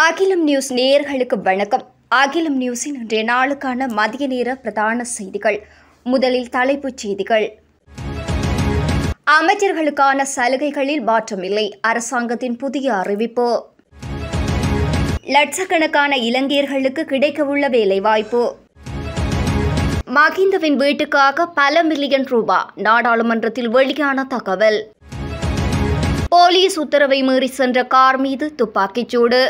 அகிலம் நியூஸ் நேயர்களுக்கு வணக்கம். அகிலம் நியூஸின் இன்றைய நாளுக்கான மதிய நேர பிரதான செய்திகள். முதலில் தலைப்புச் செய்திகள். அமைச்சர்களுக்கான சலுகைகளில் மாற்றமில்லை, அரசாங்கத்தின் புதிய அறிவிப்பு. லட்சக்கணக்கான இலங்கையர்களுக்கு கிடைக்கவுள்ள வேலைவாய்ப்பு. மகிந்தவின் வீட்டுக்காக பல மில்லியன் ரூபாய், நாடாளுமன்றத்தில் வெளியான தகவல். போலீஸ் உத்தரவை மீறி சென்ற கார் மீது துப்பாக்கிச்சூடு.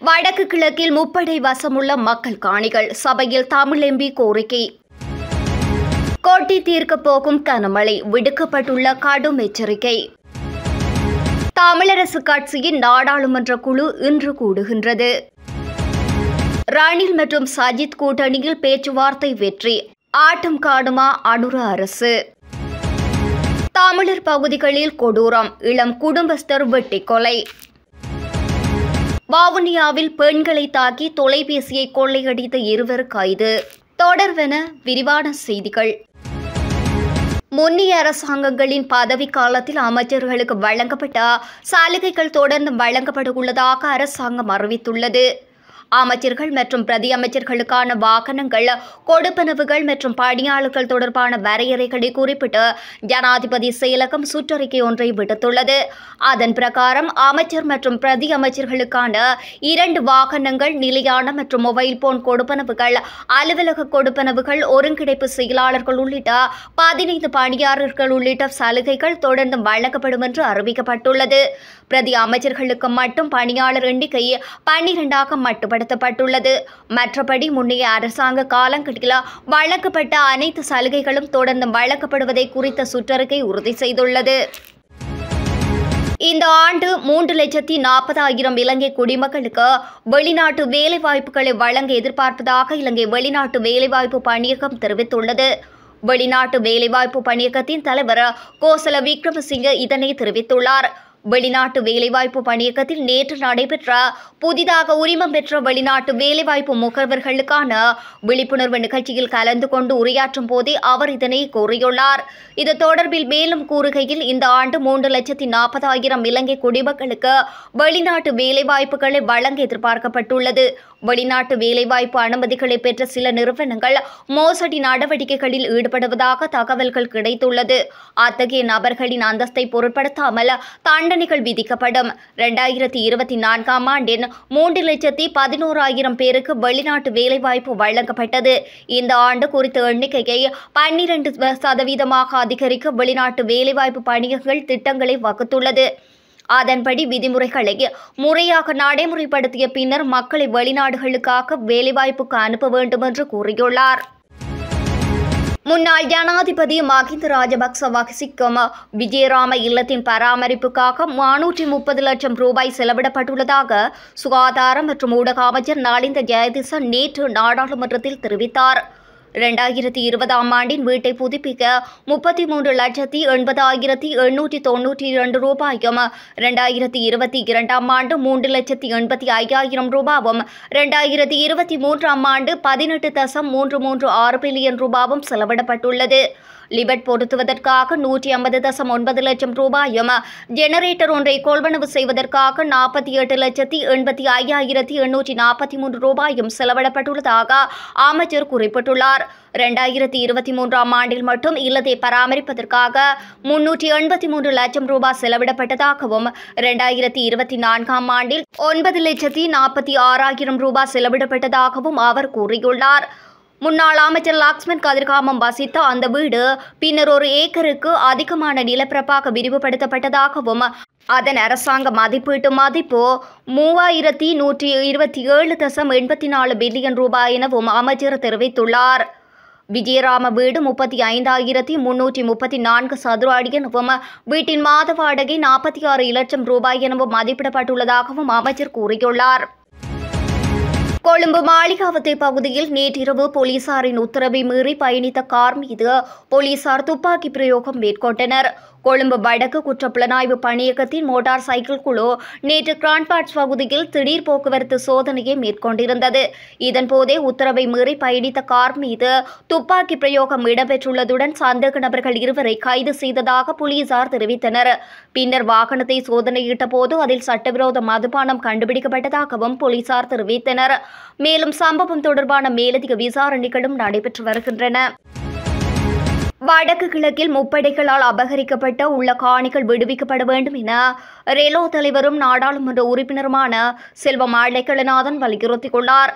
வடக்கு கிழக்கில் முப்படை வசமுள்ள மக்கள் காணிகள், சபையில் தமிழ் எம்பி கோரிக்கை. கொட்டி தீர்க்கப் போகும் கனமழை, விடுக்கப்பட்டுள்ள கடும் எச்சரிக்கை. தமிழரசு கட்சியின் நாடாளுமன்ற குழு இன்று கூடுகின்றது. ரணில் மற்றும் சஜித் கூட்டணியில் பேச்சுவார்த்தை வெற்றி, ஆட்டம் காணுமா அனுர அரசு. தமிழர் பகுதிகளில் கொடூரம், இளம் குடும்பஸ்தர் வெட்டிக் கொலை. வவுனியாவில் பெண்களை தாக்கி தொலைபேசியை கொள்ளையடித்த 2 கைது. தொடர்வென விரிவான செய்திகள். முன்னிய அரசாங்கங்களின் பதவி காலத்தில் அமைச்சர்களுக்கு வழங்கப்பட்ட சலுகைகள் தொடர்ந்து வழங்கப்பட உள்ளதாக அரசாங்கம் அறிவித்துள்ளது. அமைச்சர்கள் மற்றும் பிரதி அமைச்சர்களுக்கான வாகனங்கள், கொடுப்பனவுகள் மற்றும் பணியாளர்கள் தொடர்பான வரையறைகளை குறிப்பிட்டு ஜனாதிபதி செயலகம் சுற்றறிக்கை ஒன்றை விடுத்துள்ளது. அதன் பிரகாரம் அமைச்சர் மற்றும் பிரதி அமைச்சர்களுக்கான 2 வாகனங்கள், நிலையான மற்றும் மொபைல் போன் கொடுப்பனவுகள், அலுவலக கொடுப்பனவுகள், ஒருங்கிணைப்பு செயலாளர்கள் உள்ளிட்ட 15 பணியாளர்கள் உள்ளிட்ட சலுகைகள் தொடர்ந்து வழங்கப்படும் என்று அறிவிக்கப்பட்டுள்ளது. பிரதி அமைச்சர்களுக்கு மட்டும் பணியாளர் எண்ணிக்கை 12ஆக மட்டுப்படுத்தப்பட்டுள்ளது. மற்றபடி முன்னைய அரசாங்க காலங்களில் வழங்கப்பட்ட அனைத்து சலுகைகளும் தொடர்ந்து வழங்கப்படுவதை குறித்த சுற்றறிக்கை உறுதி செய்துள்ளது. இந்த ஆண்டு 3,40,000 இலங்கை குடிமக்களுக்கு வெளிநாட்டு வேலைவாய்ப்புகளை வழங்க எதிர்பார்ப்பதாக இலங்கை வெளிநாட்டு வேலைவாய்ப்பு பணியகம் தெரிவித்துள்ளது. வெளிநாட்டு வேலைவாய்ப்பு பணியகத்தின் தலைவர் கோசல விக்ரமசிங்க இதனை தெரிவித்துள்ளார். வெளிநாட்டு வேலைவாய்ப்பு பணியகத்தில் நேற்று நடைபெற்ற புதிதாக உரிமம் பெற்ற வெளிநாட்டு வேலைவாய்ப்பு முகவர்களுக்கான விழிப்புணர்வு நிகழ்ச்சியில் கலந்து கொண்டு உரையாற்றும் போதே அவர் இதனை கூறியுள்ளார். இது தொடர்பில் மேலும் கூறுகையில், இந்த ஆண்டு 3,40,000 இலங்கை குடிமக்களுக்கு வெளிநாட்டு வேலைவாய்ப்புகளை வழங்க எதிர்பார்க்கப்பட்டுள்ளது. வெளிநாட்டு வேலைவாய்ப்பு அனுமதிகளை பெற்ற சில நிறுவனங்கள் மோசடி நடவடிக்கைகளில் ஈடுபடுவதாக தகவல்கள் கிடைத்துள்ளது. அத்தகைய நபர்களின் அந்தஸ்தை பொருட்படுத்தாமல் தண்டனைகள் விதிக்கப்படும். 2024ஆம் ஆண்டின் 3,11,000 பேருக்கு வெளிநாட்டு வேலைவாய்ப்பு வழங்கப்பட்டது. இந்த ஆண்டு குறித்த எண்ணிக்கையை 12% அதிகரிக்க வெளிநாட்டு வேலைவாய்ப்பு பணியகங்கள் திட்டங்களை வகுத்துள்ளது. அதன்படி விதிமுறைகளை முறையாக நடைமுறைப்படுத்திய பின்னர் மக்களை வெளிநாடுகளுக்காக வேலைவாய்ப்புக்கு அனுப்ப வேண்டும் என்று கூறியுள்ளார். முன்னாள் ஜனாதிபதி மகிந்த ராஜபக்ச வசிக்கும் விஜயராம இல்லத்தின் பராமரிப்புக்காக 430 லட்சம் ரூபாய் செலவிடப்பட்டுள்ளதாக சுகாதார மற்றும் ஊடக அமைச்சர் நலிந்த ஜெயதிச நேற்று நாடாளுமன்றத்தில் தெரிவித்தார். 2020ஆம் ஆண்டின் வீட்டை புதுப்பிக்க 33,80,892 ரூபாயும், 2022ஆம் ஆண்டு 3,85,000 ரூபாவும், 2023ஆம் ஆண்டு 18.336 பில்லியன் ரூபாவும் செலவிடப்பட்டுள்ளது. லிபட் பொருத்துவதற்காக 150.9 லட்சம் ரூபாயும், ஜெனரேட்டர் ஒன்றை கொள்வனவு செய்வதற்காக 48,85,843 ரூபாயும் செலவிடப்பட்டுள்ளதாக அமைச்சர் குறிப்பிட்டுள்ளார். 2023ஆம் ஆண்டில் மட்டும் இல்லத்தை பராமரிப்பதற்காக 383 லட்சம் ரூபாய் செலவிடப்பட்டதாகவும், 2024ஆம் ஆண்டில் 9,46,000 ரூபாய் செலவிடப்பட்டதாகவும் அவர் கூறியுள்ளார். முன்னாள் அமைச்சர் லக்ஷ்மன் கதிர்காமம் வசித்த அந்த வீடு பின்னர் 1 ஏக்கருக்கு அதிகமான நிலப்பரப்பாக விரிவுபடுத்தப்பட்டதாகவும், அதன் அரசாங்க மதிப்பீட்டு மதிப்பு 3,127.84 பில்லியன் ரூபாய் எனவும் அமைச்சர் தெரிவித்துள்ளார். விஜயராம வீடு 35,334 சதுர அடி எனவும், வீட்டின் மாத வாடகை 46 லட்சம் ரூபாய் எனவும் மதிப்பிடப்பட்டுள்ளதாகவும் அமைச்சர் கூறியுள்ளார். கொழும்பு மாளிகாவத்தை பகுதியில் நேற்றிரவு போலீசாரின் உத்தரவை மீறி பயணித்த கார் மீது போலீசார் துப்பாக்கி பிரயோகம் மேற்கொண்டனர். கொழும்பு வடக்கு குற்றப்புலனாய்வு பணியகத்தின் மோட்டார் சைக்கிள் குழு நேற்று கிராண்ட்பாட்ஸ் பகுதியில் திடீர் போக்குவரத்து சோதனையை மேற்கொண்டிருந்தது. இதன்போதே உத்தரவை மீறி பயணித்த கார் மீது துப்பாக்கி பிரயோகம் இடம்பெற்றுள்ளதுடன் சந்தேக நபர்கள் 2 கைது செய்ததாக போலீசார் தெரிவித்தனர். பின்னர் வாகனத்தை சோதனையிட்ட போது அதில் சட்டவிரோத மதுபானம் கண்டுபிடிக்கப்பட்டதாகவும் போலீசார் தெரிவித்தனர். மேலும் சம்பவம் தொடர்பான மேலதிக விசாரணைகளும் நடைபெற்று வருகின்றன. வடக்கு கிழக்கில் முப்படைகளால் அபகரிக்கப்பட்ட உள்ள காணிகள் விடுவிக்கப்பட வேண்டும் என ரெலோ தலைவரும் நாடாளுமன்ற உறுப்பினருமான செல்வம் அடைக்கலநாதன் வலியுறுத்தியுள்ளார்.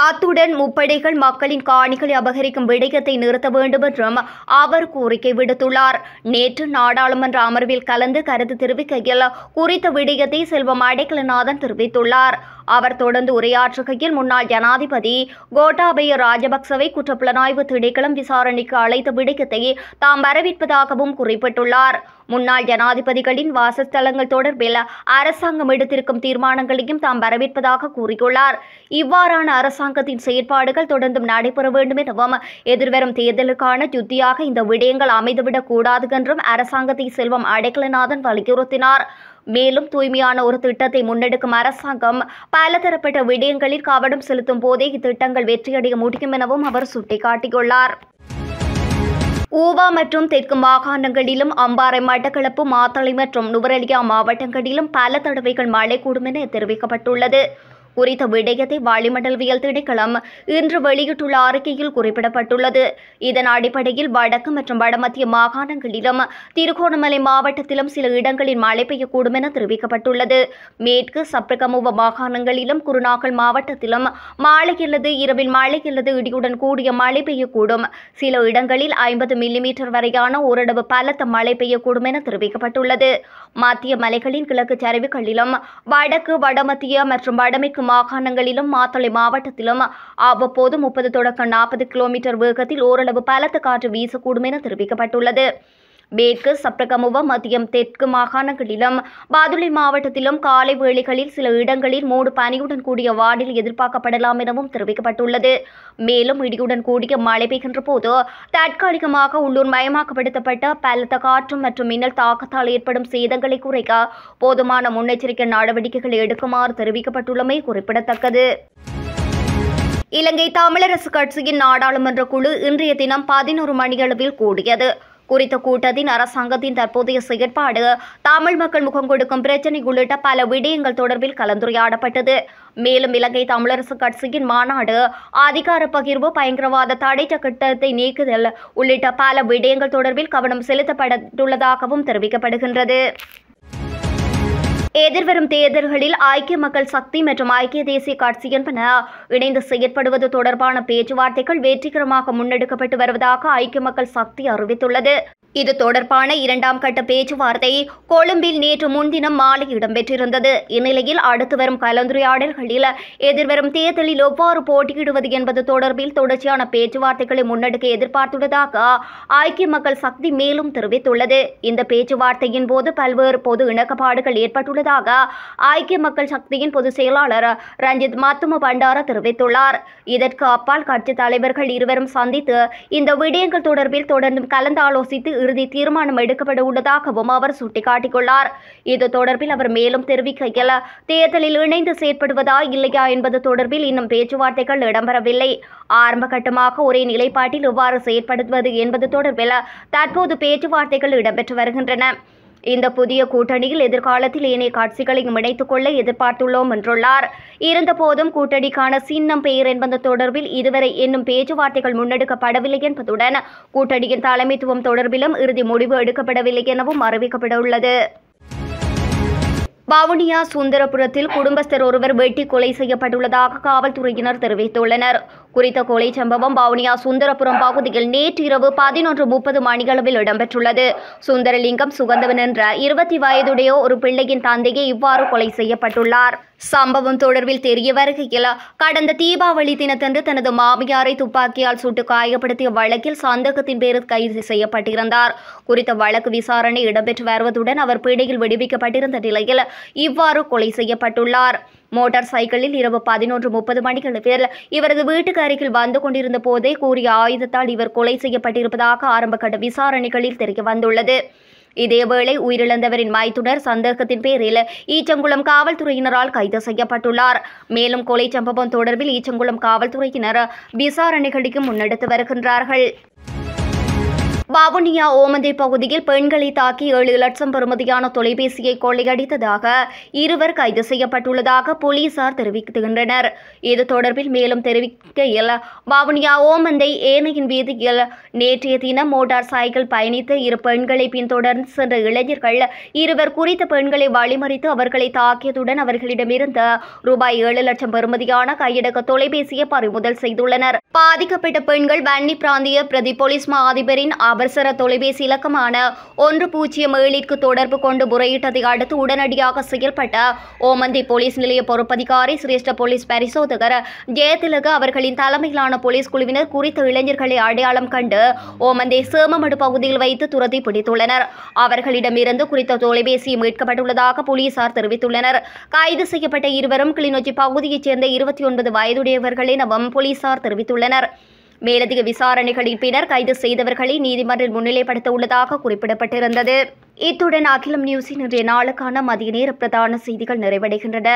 அத்துடன் முப்படைகள் மக்களின் காணிகளை அபகரிக்கும் விடயத்தை நிறுத்த வேண்டும் என்றும் அவர் கோரிக்கை விடுத்துள்ளார். நேற்று நாடாளுமன்ற அமர்வில் கலந்து கருத்து தெரிவிக்கையில் குறித்த விடயத்தை செல்வம் அடைக்கலநாதன் தெரிவித்துள்ளார். அவர் தொடர்ந்து உரையாற்றுகையில் முன்னாள் ஜனாதிபதி கோட்டாபய ராஜபக்சவை குற்றப்புலனாய்வு திணைக்களம் விசாரணைக்கு அழைத்த விடயத்தை தாம் வரவேற்பதாகவும் குறிப்பிட்டுள்ளார். முன்னாள் ஜனாதிபதிகளின் வாசஸ்தலங்கள் தொடர்பில் அரசாங்கம் எடுத்திருக்கும் தீர்மானங்களையும் தாம் வரவேற்பதாக கூறியுள்ளார். இவ்வாறான அரசாங்கத்தின் செயற்பாடுகள் தொடர்ந்தும் நடைபெற வேண்டும் எனவும் எதிர்வரும் தேர்தலுக்கான யுத்தியாக இந்த விடயங்கள் அமைந்துவிடக் கூடாது என்றும் அரசாங்கத்தை செல்வம் அடைக்கலநாதன் வலியுறுத்தினார். மேலும் தூய்மையான ஒரு திட்டத்தை முன்னெடுக்கும் அரசாங்கம் பலதரப்பட்ட விடயங்களில் கவனம் செலுத்தும் போதே இத்திட்டங்கள் வெற்றியடைய முடியும் எனவும் அவர் சுட்டிக்காட்டியுள்ளார். ஊவா மற்றும் தெற்கு மாகாணங்களிலும் அம்பாறை, மட்டக்களப்பு, மாத்தளை மற்றும் நுவரெலியா மாவட்டங்களிலும் பல தடவைகள் மழை கூடும் என தெரிவிக்கப்பட்டுள்ளது. குறித்த விடயத்தை வளிமண்டலவியல் திணைக்களம் இன்று வெளியிட்டுள்ள அறிக்கையில் குறிப்பிடப்பட்டுள்ளது. இதன் அடிப்படையில் வடக்கு மற்றும் வடமத்திய மாகாணங்களிலும் திருகோணமலை மாவட்டத்திலும் சில இடங்களில் மழை பெய்யக்கூடும் என தெரிவிக்கப்பட்டுள்ளது. மேற்கு சப்ரகமுவ மாகாணங்களிலும் குருநாகல் மாவட்டத்திலும் மாலை அல்லது இரவில் மழை அல்லது இடியுடன் கூடிய மழை பெய்யக்கூடும். சில இடங்களில் 50 மில்லிமீட்டர் வரையான ஓரளவு பலத்த மழை பெய்யக்கூடும் என தெரிவிக்கப்பட்டுள்ளது. மத்திய மலைகளின் கிழக்கு சரிவுகளிலும் வடக்கு, வடமத்திய மற்றும் வடமேற்கு மாகாணங்களிலும் மாத்தளை மாவட்டத்திலும் அவ்வப்போது 30 தொடக்க 40 கிலோமீட்டர் வேகத்தில் ஓரளவு பலத்த காற்று வீசக்கூடும் என தெரிவிக்கப்பட்டுள்ளது. மேற்கு சப்ரகமுவ மத்தியம் தெற்கு மாகாணங்களிலும் பாதுளை மாவட்டத்திலும் காலை வேளைகளில் சில இடங்களில் மூடு பனியுடன் கூடிய வானிலை எதிர்பார்க்கப்படலாம் எனவும் தெரிவிக்கப்பட்டுள்ளது. மேலும் இடியுடன் கூடிய மழை பெய்கின்ற போது தற்காலிகமாக உள்ளூர் மயமாக்கப்படுத்தப்பட்ட பலத்த காற்று மற்றும் மின்னல் தாக்கத்தால் ஏற்படும் சேதங்களை குறைக்க போதுமான முன்னெச்சரிக்கை நடவடிக்கைகளை எடுக்குமாறு தெரிவிக்கப்பட்டுள்ளமை குறிப்பிடத்தக்கது. இலங்கை தமிழரசு கட்சியின் நாடாளுமன்ற குழு இன்றைய தினம் 11 மணியளவில் கூடியது. குறித்த கூட்டத்தின் அரசாங்கத்தின் தற்போதைய செயற்பாடு, தமிழ் மக்கள் முகம் கொடுக்கும் பிரச்சினை உள்ளிட்ட பல விடயங்கள் தொடர்பில் கலந்துரையாடப்பட்டது. மேலும் இலங்கை தமிழரசு கட்சியின் மாநாடு, அதிகார பகிர்வு, பயங்கரவாத தடை சட்டத்தை நீக்குதல் உள்ளிட்ட பல விடயங்கள் தொடர்பில் கவனம் செலுத்தப்பட்டுள்ளதாகவும் தெரிவிக்கப்படுகின்றது. எதிர்வரும் தேர்தல்களில் ஐக்கிய மக்கள் சக்தி மற்றும் ஐக்கிய தேசிய கட்சி என்பன இணைந்து செயற்படுவது தொடர்பான பேச்சுவார்த்தைகள் வெற்றிகரமாக முன்னெடுக்கப்பட்டு வருவதாக ஐக்கிய மக்கள் சக்தி அறிவித்துள்ளது. இது தொடர்பான 2ஆம் கட்ட பேச்சுவார்த்தை கொழும்பில் நேற்று முன்தினம் மாலை இடம்பெற்றிருந்தது. இந்நிலையில் அடுத்து வரும் கலந்துரையாடல்களில் எதிர்வரும் தேர்தலில் எவ்வாறு போட்டியிடுவது என்பது தொடர்பில் தொடர்ச்சியான பேச்சுவார்த்தைகளை முன்னெடுக்க எதிர்பார்த்துள்ளதாக ஐக்கிய மக்கள் சக்தி மேலும் தெரிவித்துள்ளது. இந்த பேச்சுவார்த்தையின் போது பல்வேறு பொது இணக்கப்பாடுகள் ஏற்பட்டுள்ளதாக ஐக்கிய மக்கள் சக்தியின் பொதுச் செயலாளர் ரஞ்சித் மத்தும பண்டார தெரிவித்துள்ளார். இதற்கு அப்பால் கட்சி தலைவர்கள் இருவரும் சந்தித்து இந்த விடயங்கள் தொடர்பில் தொடர்ந்தும் கலந்தாலோசித்து இறுதி தீர்மானம் எடுக்கப்பட உள்ளதாகவும் அவர் சுட்டிக்காட்டியுள்ளார். இது தொடர்பில் அவர் மேலும் தெரிவிக்கையில், தேர்தலில் இணைந்து செயற்படுவதா இல்லையா என்பது தொடர்பில் இன்னும் பேச்சுவார்த்தைகள் இடம்பெறவில்லை. ஆரம்ப கட்டமாக ஒரே நிலைப்பாட்டில் எவ்வாறு செயற்படுவது என்பது தொடர்பில் தற்போது பேச்சுவார்த்தைகள் இடம்பெற்று வருகின்றன. இந்த புதிய கூட்டணியில் எதிர்காலத்தில் ஏனைய கட்சிகளையும் இணைத்துக் கொள்ள எதிர்பார்த்துள்ளோம் என்றுள்ளார். இருந்தபோதும் கூட்டணிக்கான சின்னம், பெயர் என்பது தொடர்பில் இதுவரை இன்னும் பேச்சுவார்த்தைகள் முன்னெடுக்கப்படவில்லை என்பதுடன் கூட்டணியின் தலைமைத்துவம் தொடர்பிலும் இறுதி முடிவு எடுக்கப்படவில்லை எனவும் அறிவிக்கப்பட்டுள்ளது. வவுனியா சுந்தரபுரத்தில் குடும்பஸ்தர் ஒருவர் வெட்டி கொலை செய்யப்பட்டுள்ளதாக காவல்துறையினர் தெரிவித்துள்ளனர். குறித்த கொலை சம்பவம் வவுனியா சுந்தரபுரம் பகுதியில் நேற்று இரவு 11:30 மணியளவில் இடம்பெற்றுள்ளது. சுந்தரலிங்கம் சுகந்தவன் என்ற 20 வயதுடைய ஒரு பிள்ளையின் தந்தையை இவ்வாறு கொலை செய்யப்பட்டுள்ளார். சம்பவம் தொடர்பில் தெரிய வருகையில், கடந்த தீபாவளி தினத்தன்று தனது மாமியாரை துப்பாக்கியால் சுட்டு காயப்படுத்திய வழக்கில் சந்தேகத்தின் பேரில் கைது செய்யப்பட்டிருந்தார். குறித்த வழக்கு விசாரணை இடம்பெற்று வருவதுடன் அவர் பிணையில் விடுவிக்கப்பட்டிருந்த நிலையில் இவ்வாறு கொலை செய்யப்பட்டுள்ளார். மோட்டார் சைக்கிளில் இரவு 11:30 மணியளவில் இவரது வீட்டுக்கு அருகில் வந்து கொண்டிருந்த போதே கூறிய ஆயுதத்தால் இவர் கொலை செய்யப்பட்டிருப்பதாக ஆரம்பகட்ட விசாரணைகளில் தெரிய வந்துள்ளது. இதேவேளை உயிரிழந்தவரின் மைத்துனர் சந்தேகத்தின் பேரில் ஈச்சங்குளம் காவல்துறையினரால் கைது செய்யப்பட்டுள்ளார். மேலும் கொலை சம்பவம் தொடர்பில் ஈச்சங்குளம் காவல்துறையினர் விசாரணைகளுக்கு முன்னெடுத்து வருகின்றார்கள். வவுனியா ஓமந்தை பகுதியில் பெண்களை தாக்கி 7 லட்சம் பெறுமதியான தொலைபேசியை கொள்ளையடித்ததாக இருவர் கைது செய்யப்பட்டுள்ளதாக போலீசார் தெரிவிக்கின்றனர். இது தொடர்பில் மேலும் தெரிவிக்கையில், வவுனியா ஓமந்தை ஏனையின் வீதியில் நேற்றைய தினம் மோட்டார் சைக்கிள் பயணித்த 2 பெண்களை பின்தொடர்ந்து சென்ற இளைஞர்கள் இருவர் குறித்த பெண்களை வழிமறித்து அவர்களை தாக்கியதுடன் அவர்களிடமிருந்து ரூபாய் 7 லட்சம் பெறுமதியான கையடக்க தொலைபேசியை பறிமுதல் செய்துள்ளனர். பாதிக்கப்பட்ட பெண்கள் வன்னி பிராந்திய பிரதி போலீஸ் மா அதிபரின் அவசர தொலைபேசி இலக்கமான 107க்கு தொடர்பு கொண்டு முறையிட்டதை அடுத்து உடனடியாக செயல்பட்ட ஓமந்தை போலீஸ் நிலைய பொறுப்பதிகாரி சிரேஷ்ட போலீஸ் பரிசோதகர் ஜெயதிலக அவர்களின் தலைமையிலான போலீஸ் குழுவினர் குறித்த இளைஞர்களை அடையாளம் கண்டு ஓமந்தை சேமமடு பகுதியில் வைத்து துரத்தி பிடித்துள்ளனர். அவர்களிடமிருந்து குறித்த தொலைபேசி மீட்கப்பட்டுள்ளதாக போலீசார் தெரிவித்துள்ளனர். கைது செய்யப்பட்ட இருவரும் கிளிநொச்சி பகுதியைச் சேர்ந்த 29 வயதுடையவர்கள் எனவும் போலீசார் தெரிவித்துள்ளனர். மேலதிக விசாரணைகளின் பின்னர் கைது செய்தவர்களை நீதிமன்றில் முன்னிலைப்படுத்த உள்ளதாக குறிப்பிடப்பட்டிருந்தது. இத்துடன் அகிலம் நியூஸின் இன்றைய நாளுக்கான மதிய நேர பிரதான செய்திகள் நிறைவடைகின்றன.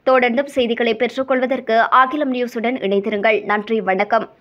தொடர்ந்தும் செய்திகளை பெற்றுக்கொள்வதற்கு அகிலம் நியூஸுடன் இணைந்திருங்கள். நன்றி, வணக்கம்.